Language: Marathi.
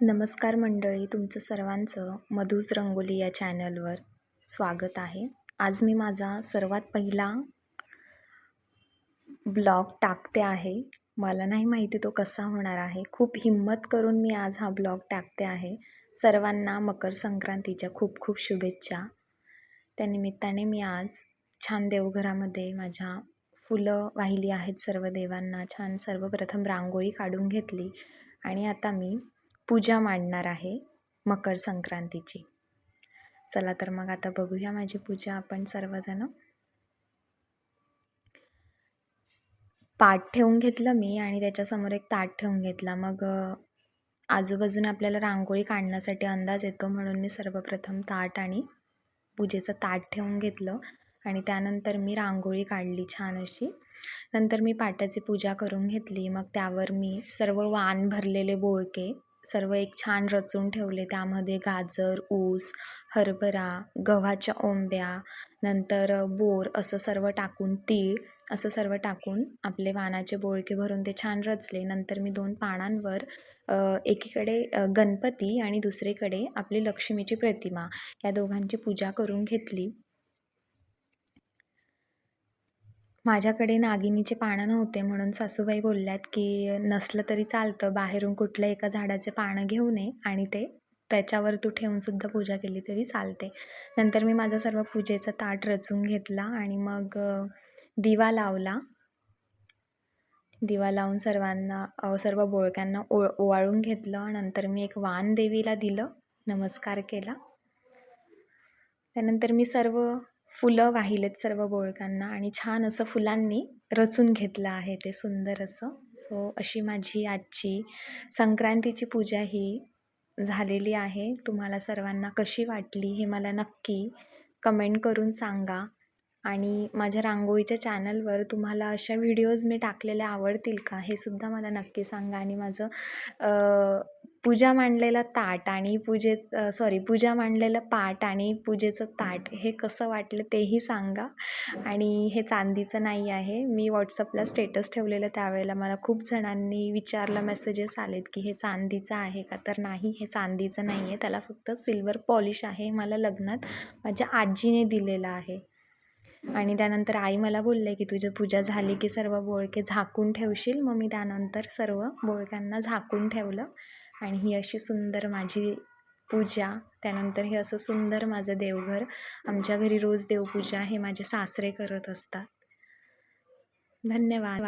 नमस्कार मंडळी, तुमचं सर्वांचं मधुच रंगोली या चॅनलवर स्वागत आहे. आज मी माझा सर्वात पहिला ब्लॉग टाकते आहे. मला नाही माहिती तो कसा होणार आहे. खूप हिम्मत करून मी आज हा ब्लॉग टाकते आहे. सर्वांना मकर संक्रांतीच्या खूप खूप शुभेच्छा. त्यानिमित्ताने मी आज छान देवघरामध्ये माझ्या फुलं वाहिली आहेत सर्व देवांना. छान सर्वप्रथम रांगोळी काढून घेतली आणि आता मी पूजा मांडणार आहे मकर संक्रांतीची. चला तर मग आता बघूया माझी पूजा आपण सर्वजण. पाट ठेवून घेतलं मी आणि त्याच्यासमोर एक ताट ठेवून घेतला. मग आजूबाजूने आपल्याला रांगोळी काढण्यासाठी अंदाज येतो म्हणून मी सर्वप्रथम ताट आणि पूजेचं ताट ठेवून घेतलं आणि त्यानंतर मी रांगोळी काढली छान अशी. नंतर मी पाटाची पूजा करून घेतली. मग त्यावर मी सर्व वाण भरलेले बोळके सर्व एक छान रचून ठेवले. त्यामध्ये गाजर, ऊस, हरभरा, गव्हाच्या ओंब्या, नंतर बोर असं सर्व टाकून, तीळ असं सर्व टाकून आपले वाणाचे बोळके भरून ते छान रचले. नंतर मी 2 पानांवर एकीकडे गणपती आणि दुसरीकडे आपली लक्ष्मीची प्रतिमा या दोघांची पूजा करून घेतली. माझ्याकडे नागिनीचे पानं नव्हते म्हणून सासूबाई बोलल्यात की नसलं तरी चालतं, बाहेरून कुठलं एका झाडाचे पानं घेऊन ये आणि ते त्याच्यावर तू ठेवूनसुद्धा पूजा केली तरी चालते. नंतर मी माझं सर्व पूजेचं ताट रचून घेतला आणि मग दिवा लावला. दिवा लावून सर्व बोळक्यांना ओवाळून घेतलं. नंतर मी एक वाण देवीला दिलं, नमस्कार केला. त्यानंतर मी सर्व फुलं वाहिलेत सर्व बोळक्यांना आणि छान असं फुलांनी रचून घेतलं आहे ते सुंदर असं. सो अशी माझी आजची संक्रांतीची पूजा ही झालेली आहे. तुम्हाला सर्वांना कशी वाटली हे मला नक्की कमेंट करून सांगा. आणि माझ्या रांगोळीच्या चॅनलवर तुम्हाला अशा व्हिडिओज मी टाकलेल्या आवडतील का हे सुद्धा मला नक्की सांगा. आणि माझं पूजा मांडलेलं ताट आणि पूजा मांडलेलं पाट आणि पूजेचं ताट हे कसं वाटलं तेही सांगा. आणि हे चांदीचं नाही आहे. मी व्हॉट्सअपला स्टेटस ठेवलेलं त्यावेळेला मला खूप जणांनी विचारलं, मेसेजेस आलेत की हे चांदीचं आहे का? तर नाही, हे चांदीचं नाही आहे. त्याला फक्त सिल्वर पॉलिश आहे. मला लग्नात माझ्या आजीने दिलेलं आहे. आणि त्यानंतर आई मला बोलले की तुझी पूजा झाली की सर्व बोळके झाकून ठेवशील. मग मी त्यानंतर सर्व बोळक्यांना झाकून ठेवलं आणि ही अशी सुंदर माझी पूजा. त्यानंतर हे असं सुंदर माझं देवघर. आमच्या घरी रोज देवपूजा हे माझे सासरे करत असतात. धन्यवाद.